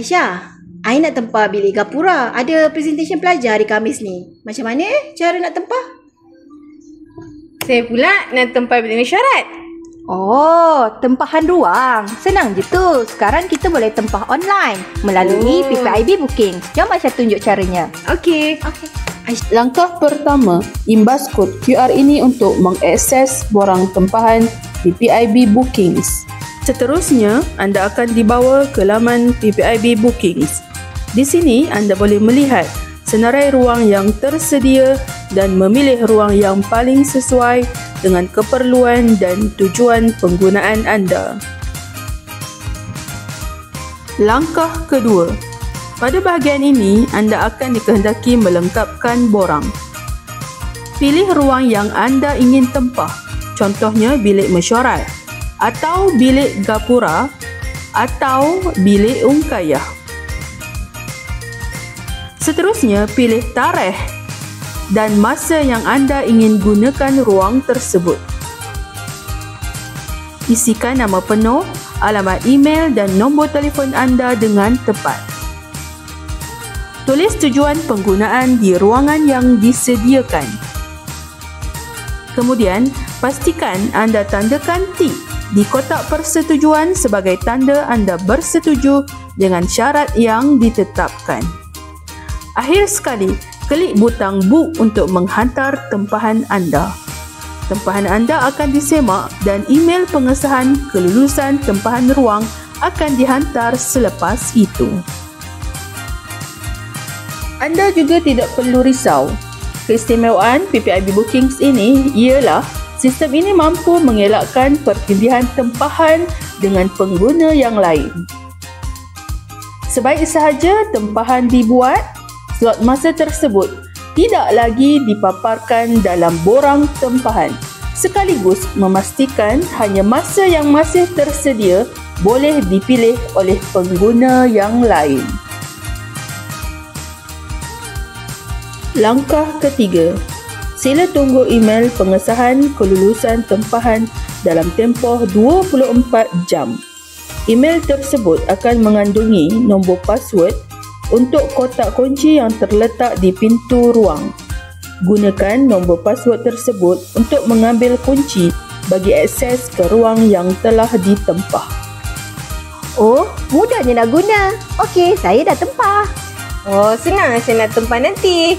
Aisyah, I nak tempah bilik gapura. Ada presentation pelajar hari Khamis ni. Macam mana cara nak tempah? Saya pula nak tempah bilik mesyuarat. Oh, tempahan ruang. Senang je tu. Sekarang kita boleh tempah online melalui PPIB Booking. Jom Aisyah tunjuk caranya. Okey. Langkah pertama, imbas kod QR ini untuk mengakses borang tempahan PPIB Bookings. Seterusnya, anda akan dibawa ke laman PPIB Bookings. Di sini, anda boleh melihat senarai ruang yang tersedia dan memilih ruang yang paling sesuai dengan keperluan dan tujuan penggunaan anda. Langkah kedua. Pada bahagian ini, anda akan dikehendaki melengkapkan borang. Pilih ruang yang anda ingin tempah, contohnya bilik mesyuarat, atau bilik gapura, atau bilik ungkayah. Seterusnya, pilih tarikh dan masa yang anda ingin gunakan ruang tersebut. Isikan nama penuh, alamat email dan nombor telefon anda dengan tepat. Tulis tujuan penggunaan di ruangan yang disediakan. Kemudian, pastikan anda tandakan tik di kotak persetujuan sebagai tanda anda bersetuju dengan syarat yang ditetapkan. Akhir sekali, klik butang book untuk menghantar tempahan anda. Tempahan anda akan disemak dan email pengesahan kelulusan tempahan ruang akan dihantar selepas itu. Anda juga tidak perlu risau. Keistimewaan PPIB Bookings ini ialah sistem ini mampu mengelakkan perpindihan tempahan dengan pengguna yang lain. Sebaik sahaja tempahan dibuat, slot masa tersebut tidak lagi dipaparkan dalam borang tempahan, sekaligus memastikan hanya masa yang masih tersedia boleh dipilih oleh pengguna yang lain. Langkah ketiga, sila tunggu email pengesahan kelulusan tempahan dalam tempoh 24 jam. Email tersebut akan mengandungi nombor password untuk kotak kunci yang terletak di pintu ruang. Gunakan nombor password tersebut untuk mengambil kunci bagi akses ke ruang yang telah ditempah. Oh, mudahnya nak guna. Okey, saya dah tempah. Oh, senang saya nak tempah nanti.